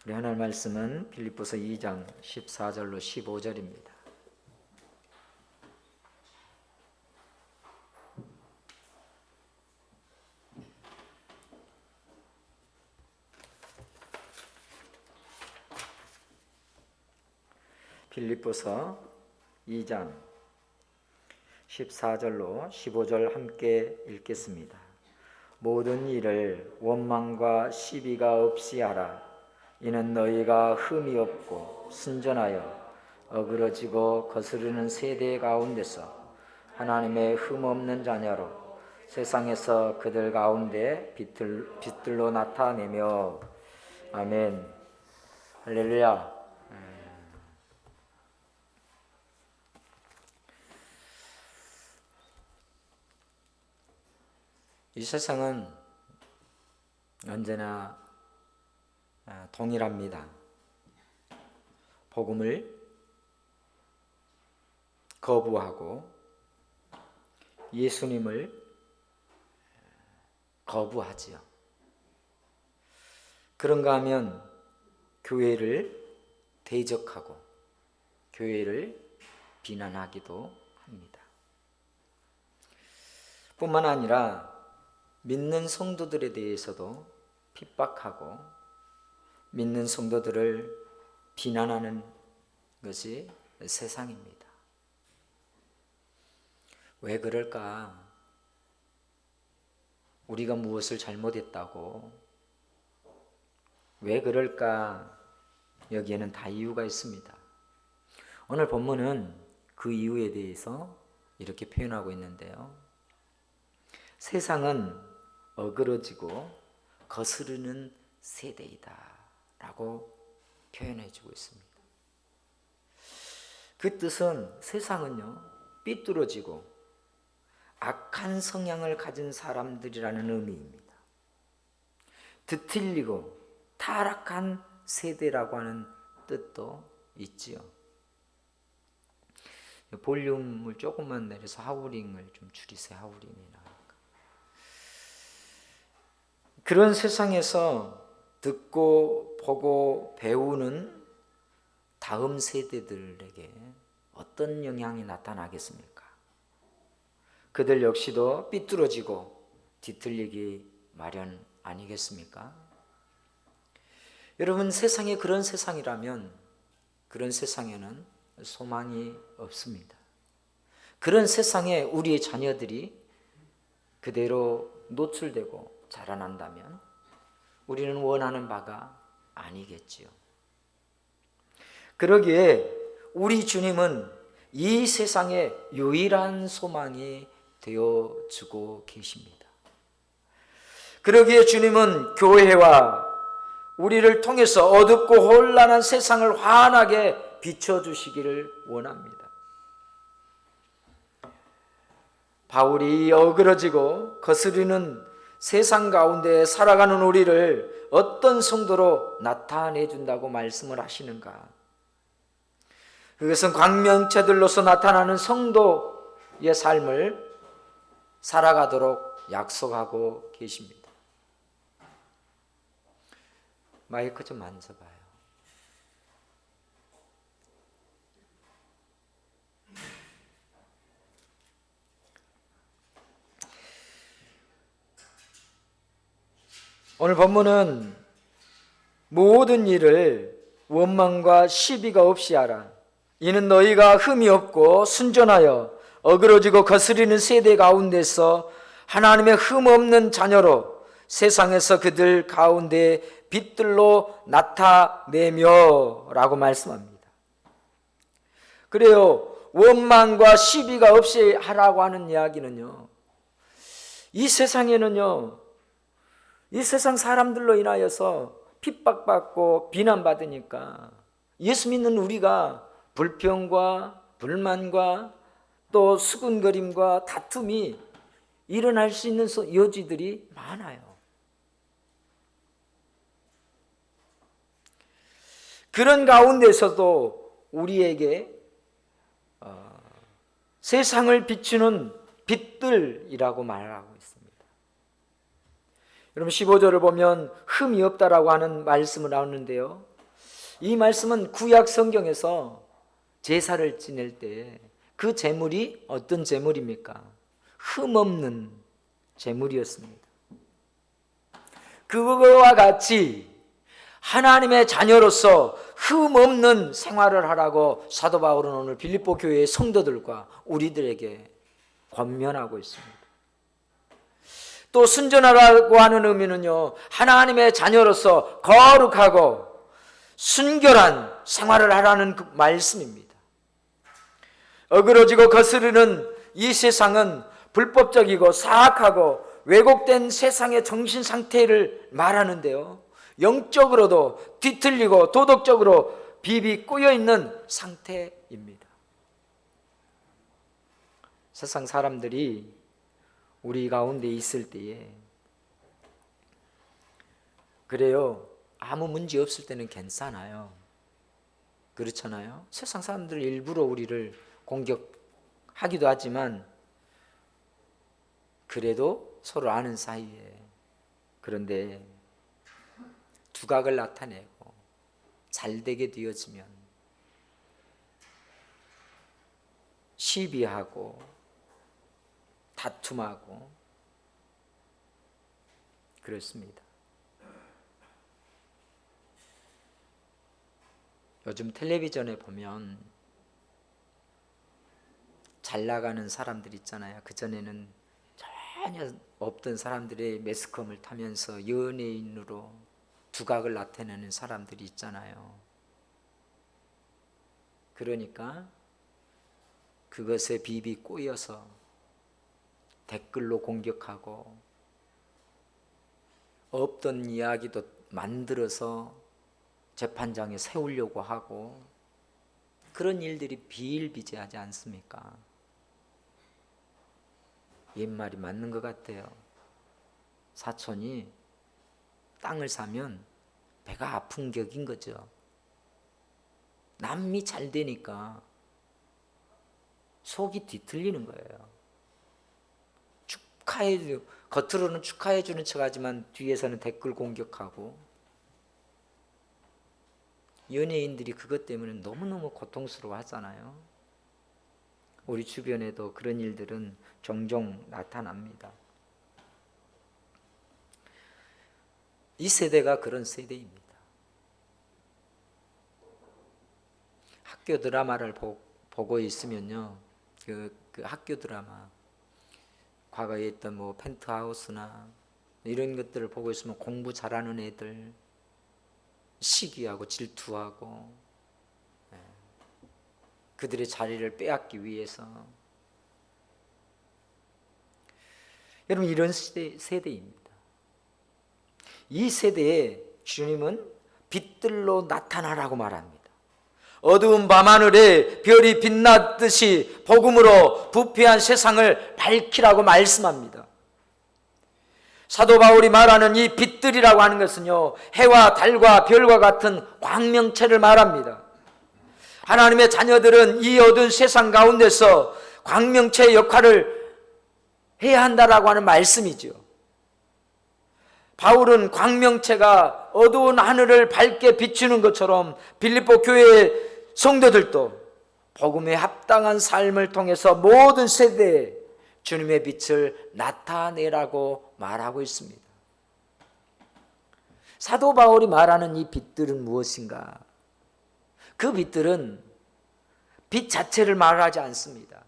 우리 하나님 말씀은 빌립보서 2장 14절로 15절입니다. 빌립보서 2장 14절로 15절 함께 읽겠습니다. 모든 일을 원망과 시비가 없이 하라. 이는 너희가 흠이 없고 순전하여 어그러지고 거스르는 세대 가운데서 하나님의 흠 없는 자녀로 세상에서 그들 가운데 빛들로 나타내며. 아멘. 할렐루야. 이 세상은 언제나 동일합니다. 복음을 거부하고 예수님을 거부하지요. 그런가 하면 교회를 대적하고 교회를 비난하기도 합니다. 뿐만 아니라 믿는 성도들에 대해서도 핍박하고 믿는 성도들을 비난하는 것이 세상입니다. 왜 그럴까? 우리가 무엇을 잘못했다고? 왜 그럴까? 여기에는 다 이유가 있습니다. 오늘 본문은 그 이유에 대해서 이렇게 표현하고 있는데요. 세상은 어그러지고 거스르는 세대이다 라고 표현해주고 있습니다. 그 뜻은 세상은요, 삐뚤어지고 악한 성향을 가진 사람들이라는 의미입니다. 뒤틀리고 타락한 세대라고 하는 뜻도 있지요. 볼륨을 조금만 내려서 하우링을 좀 줄이세요. 하우링이 나오니까. 그런 세상에서 듣고 보고 배우는 다음 세대들에게 어떤 영향이 나타나겠습니까? 그들 역시도 삐뚤어지고 뒤틀리기 마련 아니겠습니까? 여러분, 세상이 그런 세상이라면 그런 세상에는 소망이 없습니다. 그런 세상에 우리의 자녀들이 그대로 노출되고 자라난다면 우리는 원하는 바가 아니겠지요. 그러기에 우리 주님은 이 세상의 유일한 소망이 되어주고 계십니다. 그러기에 주님은 교회와 우리를 통해서 어둡고 혼란한 세상을 환하게 비춰주시기를 원합니다. 바울이 어그러지고 거스르는 세상 가운데 살아가는 우리를 어떤 성도로 나타내 준다고 말씀을 하시는가? 그것은 광명체들로서 나타나는 성도의 삶을 살아가도록 약속하고 계십니다. 마이크 좀 만져봐요. 오늘 본문은 모든 일을 원망과 시비가 없이 하라. 이는 너희가 흠이 없고 순전하여 어그러지고 거스리는 세대 가운데서 하나님의 흠 없는 자녀로 세상에서 그들 가운데 빛들로 나타내며 라고 말씀합니다. 그래요, 원망과 시비가 없이 하라고 하는 이야기는요, 이 세상에는요, 이 세상 사람들로 인하여서 핍박받고 비난받으니까 예수 믿는 우리가 불평과 불만과 또 수군거림과 다툼이 일어날 수 있는 여지들이 많아요. 그런 가운데서도 우리에게 세상을 비추는 빛들이라고 말하고 있습니다. 여러분 15절을 보면 흠이 없다라고 하는 말씀을 나오는데요, 이 말씀은 구약 성경에서 제사를 지낼 때 그 제물이 어떤 제물입니까? 흠없는 제물이었습니다. 그거와 같이 하나님의 자녀로서 흠없는 생활을 하라고 사도 바울은 오늘 빌립보 교회의 성도들과 우리들에게 권면하고 있습니다. 또 순전하라고 하는 의미는요, 하나님의 자녀로서 거룩하고 순결한 생활을 하라는 그 말씀입니다. 어그러지고 거스르는 이 세상은 불법적이고 사악하고 왜곡된 세상의 정신 상태를 말하는데요, 영적으로도 뒤틀리고 도덕적으로 비비 꼬여있는 상태입니다. 세상 사람들이 우리 가운데 있을 때에 그래요, 아무 문제 없을 때는 괜찮아요. 그렇잖아요. 세상 사람들 일부러 우리를 공격하기도 하지만 그래도 서로 아는 사이에, 그런데 두각을 나타내고 잘되게 되어지면 시비하고 다툼하고 그렇습니다. 요즘 텔레비전에 보면 잘 나가는 사람들 있잖아요. 그전에는 전혀 없던 사람들의 매스컴을 타면서 연예인으로 두각을 나타내는 사람들이 있잖아요. 그러니까 그것에 비비 꼬여서 댓글로 공격하고 없던 이야기도 만들어서 재판장에 세우려고 하고, 그런 일들이 비일비재하지 않습니까? 옛말이 맞는 것 같아요. 사촌이 땅을 사면 배가 아픈 격인 거죠. 남이 잘 되니까 속이 뒤틀리는 거예요. 겉으로는 축하해 주는 척하지만 뒤에서는 댓글 공격하고, 연예인들이 그것 때문에 너무너무 고통스러워 하잖아요. 우리 주변에도 그런 일들은 종종 나타납니다. 이 세대가 그런 세대입니다. 학교 드라마를 보고 있으면요, 그 학교 드라마, 과거에 있던 뭐 펜트하우스나 이런 것들을 보고 있으면 공부 잘하는 애들 시기하고 질투하고, 그들의 자리를 빼앗기 위해서, 여러분 이런 세대입니다. 이 세대에 주님은 빛들로 나타나라고 말합니다. 어두운 밤하늘에 별이 빛났듯이 복음으로 부패한 세상을 밝히라고 말씀합니다. 사도 바울이 말하는 이 빛들이라고 하는 것은요, 해와 달과 별과 같은 광명체를 말합니다. 하나님의 자녀들은 이 어두운 세상 가운데서 광명체의 역할을 해야 한다라고 하는 말씀이죠. 바울은 광명체가 어두운 하늘을 밝게 비추는 것처럼 빌립보 교회의 성도들도 복음에 합당한 삶을 통해서 모든 세대에 주님의 빛을 나타내라고 말하고 있습니다. 사도 바울이 말하는 이 빛들은 무엇인가? 그 빛들은 빛 자체를 말하지 않습니다.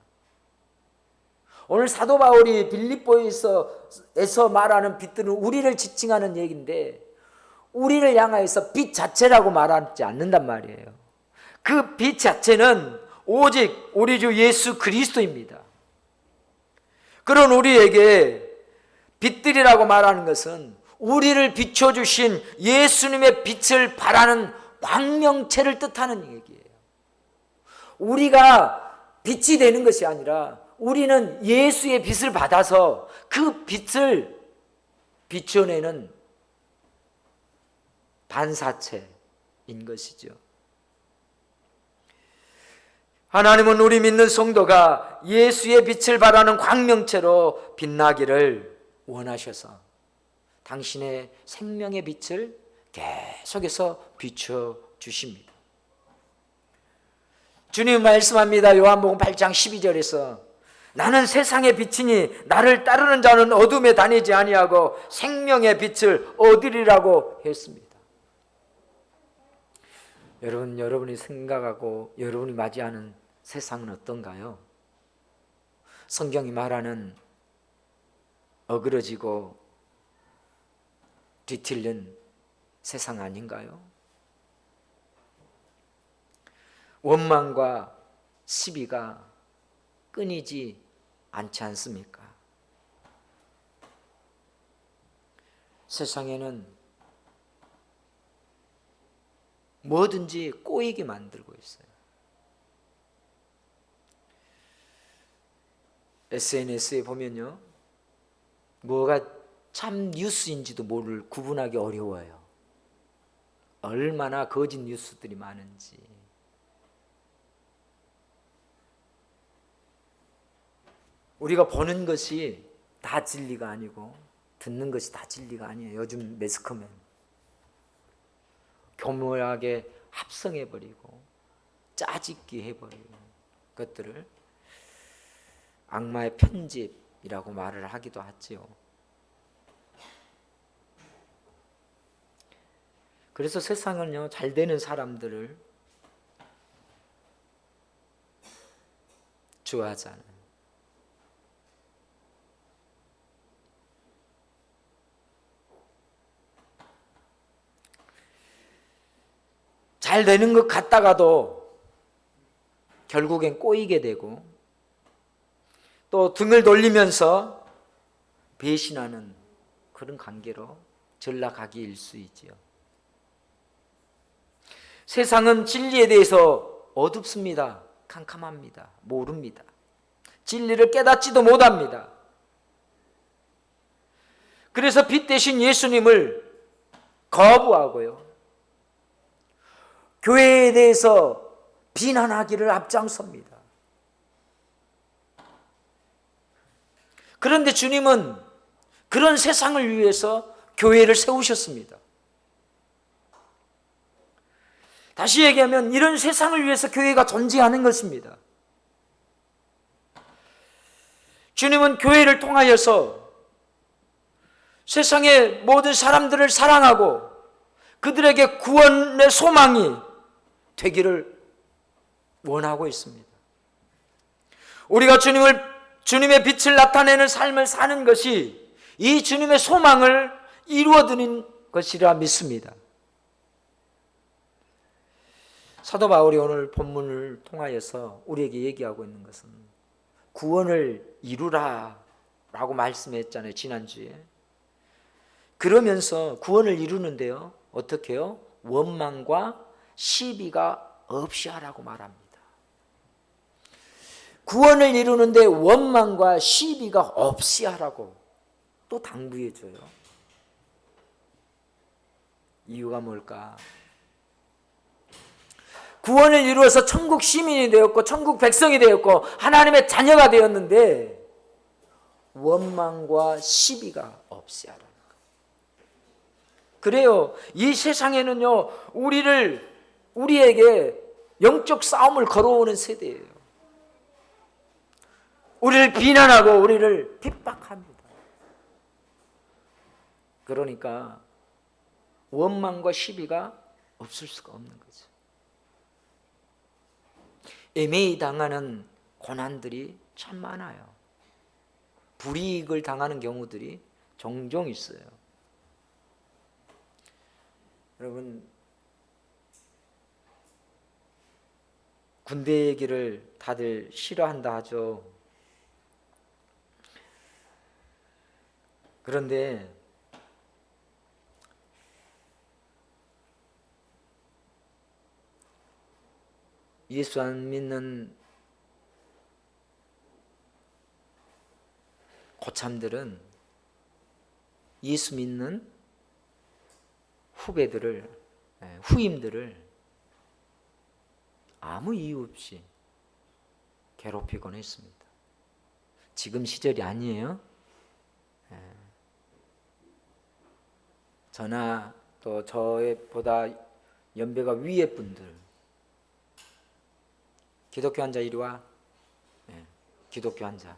오늘 사도 바울이 빌립보에서 말하는 빛들은 우리를 지칭하는 얘기인데, 우리를 향하여서 빛 자체라고 말하지 않는단 말이에요. 그 빛 자체는 오직 우리 주 예수 그리스도입니다. 그런 우리에게 빛들이라고 말하는 것은 우리를 비춰주신 예수님의 빛을 발하는 광명체를 뜻하는 얘기예요. 우리가 빛이 되는 것이 아니라 우리는 예수의 빛을 받아서 그 빛을 비춰내는 반사체인 것이죠. 하나님은 우리 믿는 성도가 예수의 빛을 발하는 광명체로 빛나기를 원하셔서 당신의 생명의 빛을 계속해서 비춰주십니다. 주님 말씀합니다. 요한복음 8장 12절에서 나는 세상의 빛이니 나를 따르는 자는 어둠에 다니지 아니하고 생명의 빛을 얻으리라고 했습니다. 여러분, 여러분이 생각하고 여러분이 맞이하는 세상은 어떤가요? 성경이 말하는 어그러지고 뒤틀린 세상 아닌가요? 원망과 시비가 끊이지 않지 않습니까? 세상에는 뭐든지 꼬이게 만들고 있어요. SNS에 보면요, 뭐가 참 뉴스인지도 모를 구분하기 어려워요. 얼마나 거짓 뉴스들이 많은지. 우리가 보는 것이 다 진리가 아니고 듣는 것이 다 진리가 아니에요. 요즘 매스컴은 교묘하게 합성해버리고 짜집기 해버리고 것들을 악마의 편집이라고 말을 하기도 하지요. 그래서 세상은요, 잘 되는 사람들을 좋아하잖아요. 잘 되는 것 같다가도 결국엔 꼬이게 되고 또 등을 돌리면서 배신하는 그런 관계로 전락하기 일쑤이지요. 세상은 진리에 대해서 어둡습니다. 캄캄합니다. 모릅니다. 진리를 깨닫지도 못합니다. 그래서 빛 대신 예수님을 거부하고요, 교회에 대해서 비난하기를 앞장섭니다. 그런데 주님은 그런 세상을 위해서 교회를 세우셨습니다. 다시 얘기하면 이런 세상을 위해서 교회가 존재하는 것입니다. 주님은 교회를 통하여서 세상의 모든 사람들을 사랑하고 그들에게 구원의 소망이 되기를 원하고 있습니다. 우리가 주님의 빛을 나타내는 삶을 사는 것이 이 주님의 소망을 이루어드리는 것이라 믿습니다. 사도 바울이 오늘 본문을 통하여서 우리에게 얘기하고 있는 것은 구원을 이루라 라고 말씀했잖아요, 지난주에. 그러면서 구원을 이루는데요, 어떻게 해요? 원망과 시비가 없이 하라고 말합니다. 구원을 이루는데 원망과 시비가 없이 하라고 또 당부해 줘요. 이유가 뭘까? 구원을 이루어서 천국 시민이 되었고 천국 백성이 되었고 하나님의 자녀가 되었는데 원망과 시비가 없이 하라는 거예요. 그래요, 이 세상에는요, 우리에게 영적 싸움을 걸어오는 세대예요. 우리를 비난하고 우리를 핍박합니다. 그러니까 원망과 시비가 없을 수가 없는 거죠. 애매히 당하는 고난들이 참 많아요. 불이익을 당하는 경우들이 종종 있어요. 여러분, 군대 얘기를 다들 싫어한다 하죠. 그런데 예수 안 믿는 고참들은 예수 믿는 후임들을 아무 이유 없이 괴롭히곤 했습니다. 지금 시절이 아니에요. 저나 또 저보다 연배가 위의 분들, 기독교 환자 이리 와. 네. 기독교 환자.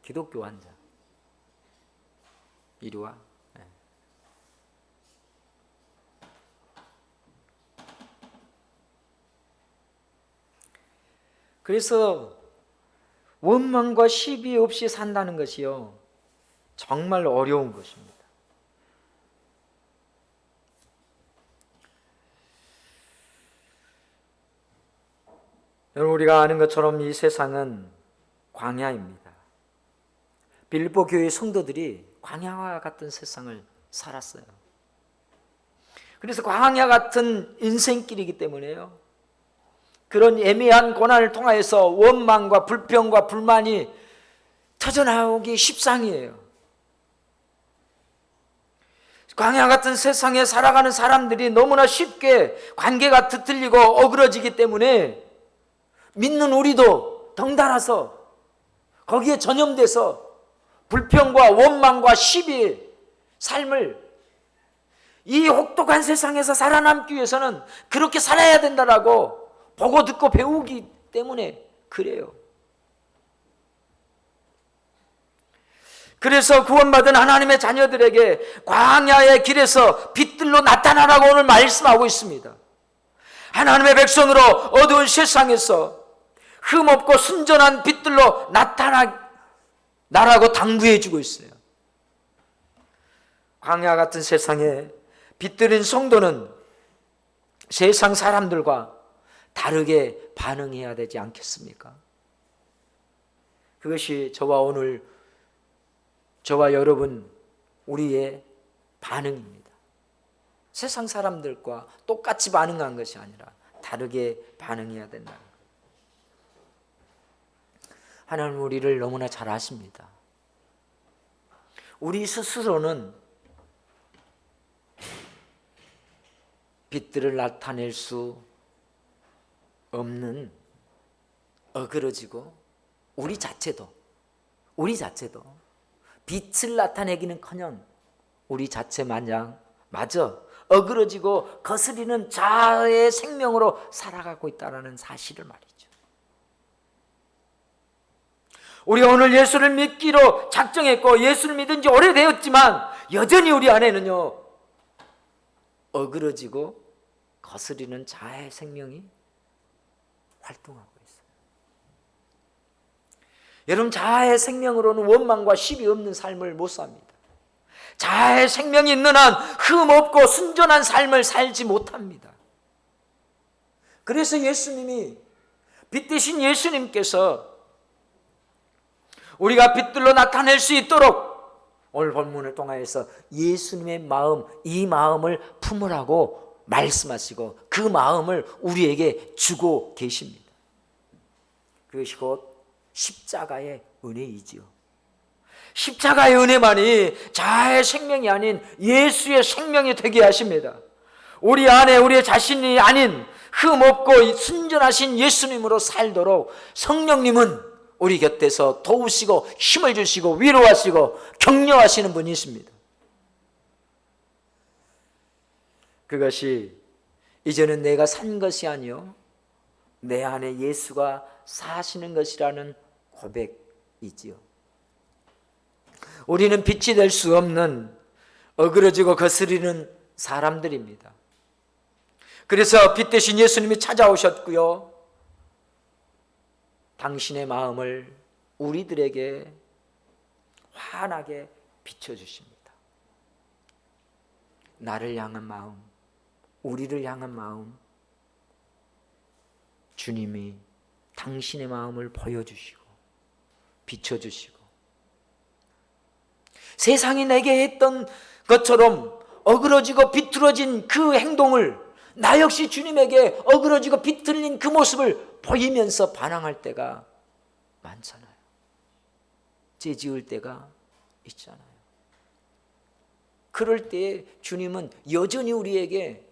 기독교 환자. 이리 와. 네. 그래서 원망과 시비 없이 산다는 것이요, 정말 어려운 것입니다. 여러분, 우리가 아는 것처럼 이 세상은 광야입니다. 빌립보 교회 성도들이 광야와 같은 세상을 살았어요. 그래서 광야 같은 인생길이기 때문에요, 그런 애매한 고난을 통하여서 원망과 불평과 불만이 터져나오기 십상이에요. 광야 같은 세상에 살아가는 사람들이 너무나 쉽게 관계가 뒤틀리고 어그러지기 때문에 믿는 우리도 덩달아서 거기에 전염돼서 불평과 원망과 시비의 삶을, 이 혹독한 세상에서 살아남기 위해서는 그렇게 살아야 된다라고 보고 듣고 배우기 때문에 그래요. 그래서 구원받은 하나님의 자녀들에게 광야의 길에서 빛들로 나타나라고 오늘 말씀하고 있습니다. 하나님의 백성으로 어두운 세상에서 흠없고 순전한 빛들로 나타나라고 당부해 주고 있어요. 광야 같은 세상에 빛들인 성도는 세상 사람들과 다르게 반응해야 되지 않겠습니까? 그것이 저와 여러분, 우리의 반응입니다. 세상 사람들과 똑같이 반응한 것이 아니라 다르게 반응해야 된다는 것. 하나님 우리를 너무나 잘 아십니다. 우리 스스로는 빛들을 나타낼 수 없는, 어그러지고 우리 자체도 빛을 나타내기는커녕 우리 자체 마냥 마저 어그러지고 거스리는 자아의 생명으로 살아가고 있다는 사실을 말이죠. 우리가 오늘 예수를 믿기로 작정했고 예수를 믿은 지 오래되었지만 여전히 우리 안에는요, 어그러지고 거스리는 자아의 생명이 활동하고 있어요. 여러분, 자아의 생명으로는 원망과 시비 없는 삶을 못 삽니다. 자아의 생명이 있는 한 흠없고 순전한 삶을 살지 못합니다. 그래서 예수님이, 빛 대신 예수님께서 우리가 빛들로 나타낼 수 있도록 오늘 본문을 통하여서 예수님의 마음, 이 마음을 품으라고 말씀하시고 그 마음을 우리에게 주고 계십니다. 그것이 곧 십자가의 은혜이지요. 십자가의 은혜만이 자아의 생명이 아닌 예수의 생명이 되게 하십니다. 우리 안에 우리의 자신이 아닌 흠없고 순전하신 예수님으로 살도록 성령님은 우리 곁에서 도우시고 힘을 주시고 위로하시고 격려하시는 분이십니다. 그것이 이제는 내가 산 것이 아니요 내 안에 예수가 사시는 것이라는 고백이지요. 우리는 빛이 될 수 없는 어그러지고 거스리는 사람들입니다. 그래서 빛 대신 예수님이 찾아오셨고요, 당신의 마음을 우리들에게 환하게 비춰주십니다. 나를 향한 마음, 우리를 향한 마음, 주님이 당신의 마음을 보여주시고 비춰주시고, 세상이 내게 했던 것처럼 어그러지고 비틀어진 그 행동을 나 역시 주님에게 어그러지고 비틀린 그 모습을 보이면서 반항할 때가 많잖아요. 죄지을 때가 있잖아요. 그럴 때에 주님은 여전히 우리에게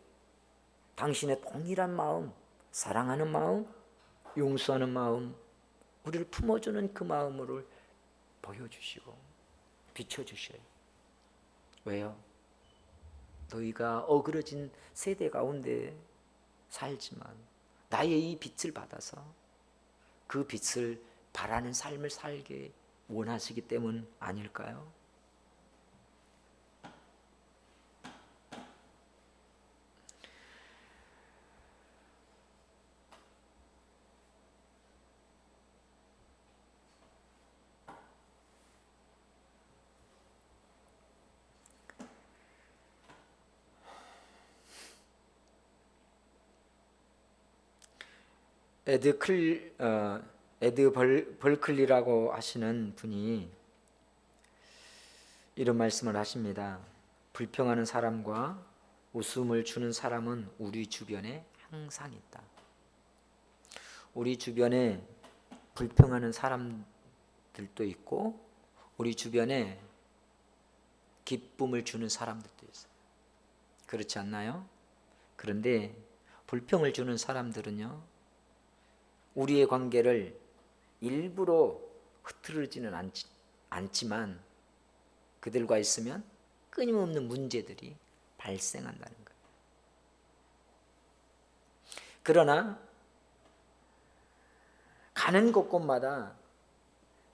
당신의 동일한 마음, 사랑하는 마음, 용서하는 마음, 우리를 품어주는 그 마음을 보여주시고 비춰주셔요. 왜요? 너희가 어그러진 세대 가운데 살지만 나의 이 빛을 받아서 그 빛을 바라는 삶을 살게 원하시기 때문 아닐까요? 에드 벌클리라고 하시는 분이 이런 말씀을 하십니다. 불평하는 사람과 웃음을 주는 사람은 우리 주변에 항상 있다. 우리 주변에 불평하는 사람들도 있고 우리 주변에 기쁨을 주는 사람들도 있어요. 그렇지 않나요? 그런데 불평을 주는 사람들은요, 우리의 관계를 일부러 흐트러지는 않지만 그들과 있으면 끊임없는 문제들이 발생한다는 거예요. 그러나 가는 곳곳마다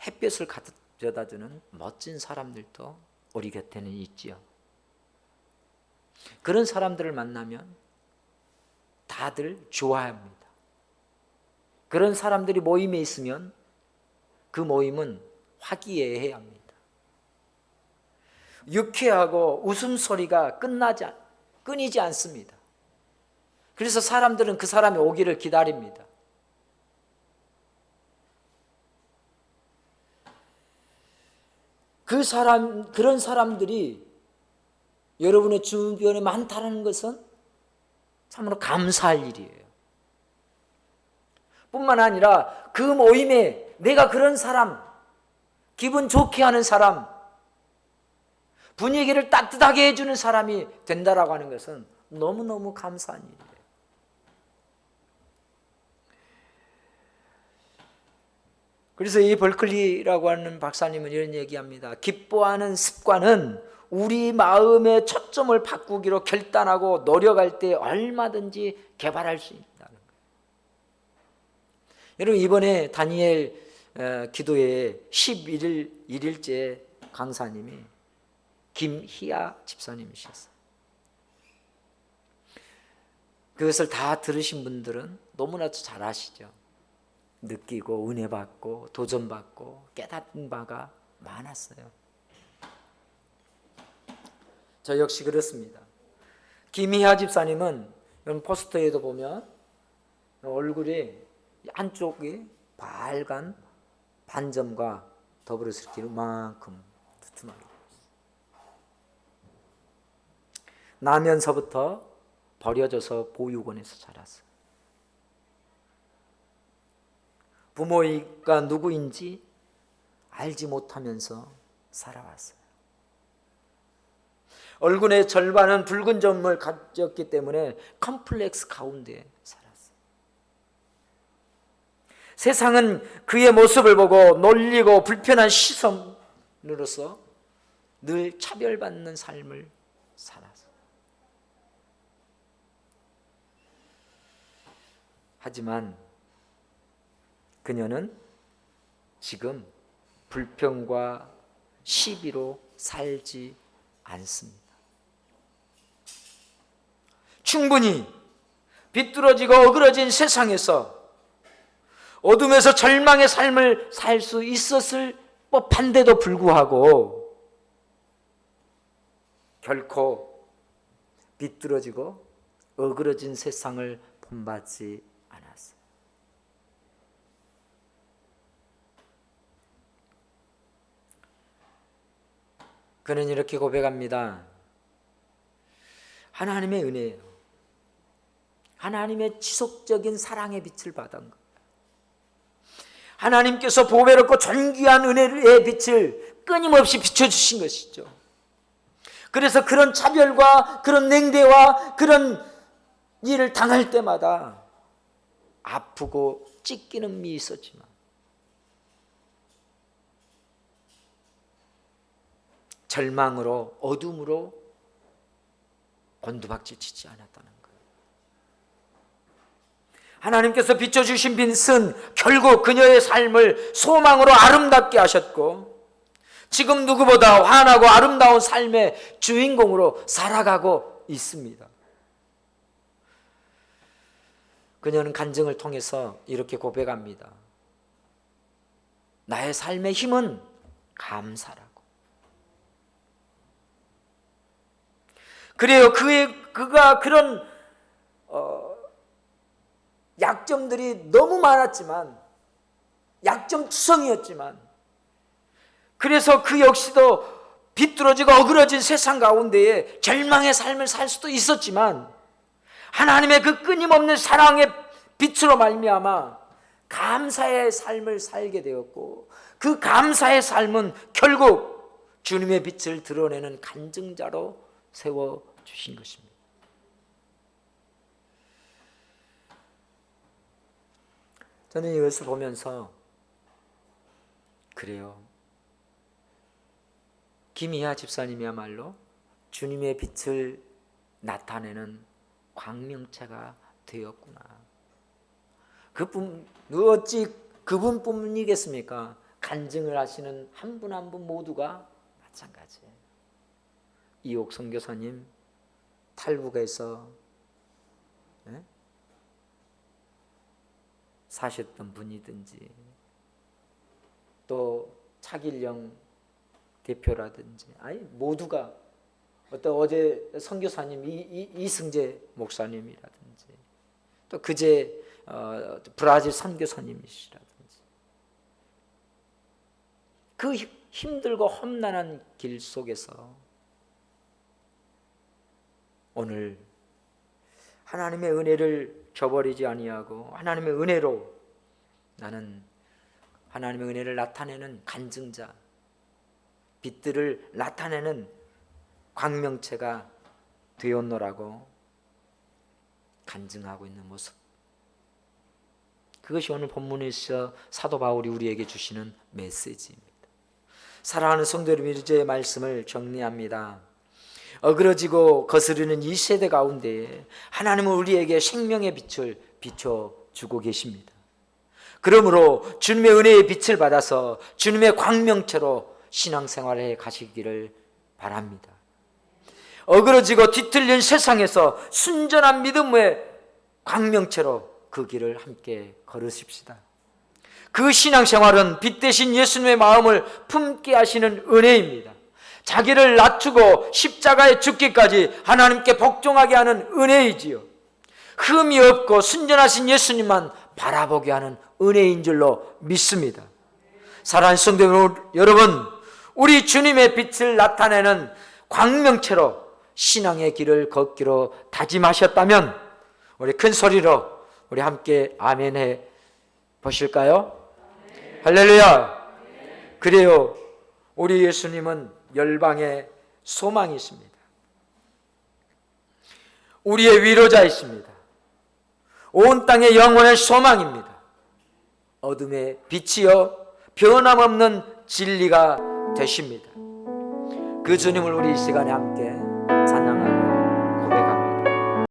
햇볕을 가져다주는 멋진 사람들도 우리 곁에는 있지요. 그런 사람들을 만나면 다들 좋아합니다. 그런 사람들이 모임에 있으면 그 모임은 화기애애해야 합니다. 유쾌하고 웃음소리가 끊이지 않습니다. 그래서 사람들은 그 사람이 오기를 기다립니다. 그런 사람들이 여러분의 주변에 많다는 것은 참으로 감사할 일이에요. 뿐만 아니라 그 모임에 내가 그런 사람, 기분 좋게 하는 사람, 분위기를 따뜻하게 해주는 사람이 된다라고 하는 것은 너무너무 감사한 일이에요. 그래서 이 벌클리라고 하는 박사님은 이런 얘기합니다. 기뻐하는 습관은 우리 마음의 초점을 바꾸기로 결단하고 노력할 때 얼마든지 개발할 수 있다는 거예요. 여러분, 이번에 다니엘 기도회 11일째 강사님이 김희아 집사님이셨어요. 그것을 다 들으신 분들은 너무나도 잘 아시죠. 느끼고 은혜 받고 도전 받고 깨닫는 바가 많았어요. 저 역시 그렇습니다. 김희아 집사님은 포스터에도 보면 얼굴이 한쪽이 빨간 반점과 더불어서 이렇게 이만큼 두툼하게 나면서부터 버려져서 보육원에서 자랐어요. 부모가 누구인지 알지 못하면서 살아왔어요. 얼굴의 절반은 붉은 점을 가졌기 때문에 컴플렉스 가운데 살았어요. 세상은 그의 모습을 보고 놀리고 불편한 시선으로서 늘 차별받는 삶을 살았어요. 하지만 그녀는 지금 불평과 시비로 살지 않습니다. 충분히 비뚤어지고 어그러진 세상에서 어둠에서 절망의 삶을 살 수 있었을 법한데도 불구하고 결코 비뚤어지고 어그러진 세상을 본받지 않았어요. 그는 이렇게 고백합니다. 하나님의 은혜예요. 하나님의 지속적인 사랑의 빛을 받은 것. 하나님께서 보배롭고 존귀한 은혜의 빛을 끊임없이 비춰주신 것이죠. 그래서 그런 차별과 그런 냉대와 그런 일을 당할 때마다 아프고 찢기는 미 있었지만 절망으로 어둠으로 곤두박질 치지 않았다는 거예요. 하나님께서 비춰주신 빈슨 결국 그녀의 삶을 소망으로 아름답게 하셨고 지금 누구보다 환하고 아름다운 삶의 주인공으로 살아가고 있습니다. 그녀는 간증을 통해서 이렇게 고백합니다. 나의 삶의 힘은 감사라고. 그래요. 그가 그런 약점들이 너무 많았지만, 약점투성이었지만, 그래서 그 역시도 비뚤어지고 어그러진 세상 가운데에 절망의 삶을 살 수도 있었지만, 하나님의 그 끊임없는 사랑의 빛으로 말미암아 감사의 삶을 살게 되었고, 그 감사의 삶은 결국 주님의 빛을 드러내는 간증자로 세워주신 것입니다. 저는 이것을 보면서 그래요, 김희아 집사님이야말로 주님의 빛을 나타내는 광명체가 되었구나. 어찌 그분뿐이겠습니까? 간증을 하시는 한 분 한 분 모두가 마찬가지예요. 이옥 선교사님 탈북에서 사셨던 분이든지, 또 차길영 대표라든지, 아니 모두가, 어제 선교사님 이승재 목사님이라든지, 또 그제 브라질 선교사님이시라든지, 그 힘들고 험난한 길 속에서 오늘 하나님의 은혜를 저버리지 아니하고 하나님의 은혜로 나는 하나님의 은혜를 나타내는 간증자, 빛들을 나타내는 광명체가 되었노라고 간증하고 있는 모습, 그것이 오늘 본문에서 사도 바울이 우리에게 주시는 메시지입니다. 사랑하는 성도 여러분, 이제 말씀을 정리합니다. 어그러지고 거스르는 이 세대 가운데에 하나님은 우리에게 생명의 빛을 비춰주고 계십니다. 그러므로 주님의 은혜의 빛을 받아서 주님의 광명체로 신앙생활에 가시기를 바랍니다. 어그러지고 뒤틀린 세상에서 순전한 믿음의 광명체로 그 길을 함께 걸으십시다. 그 신앙생활은 빛 대신 예수님의 마음을 품게 하시는 은혜입니다. 자기를 낮추고 십자가에 죽기까지 하나님께 복종하게 하는 은혜이지요. 흠이 없고 순전하신 예수님만 바라보게 하는 은혜인 줄로 믿습니다. 사랑하는 성도 여러분, 우리 주님의 빛을 나타내는 광명체로 신앙의 길을 걷기로 다짐하셨다면 우리 큰 소리로 우리 함께 아멘 해 보실까요? 할렐루야. 그래요, 우리 예수님은 열방의 소망이십니다. 우리의 위로자이십니다. 온 땅의 영혼의 소망입니다. 어둠의 빛이요 변함없는 진리가 되십니다. 그 주님을 우리 이 시간에 함께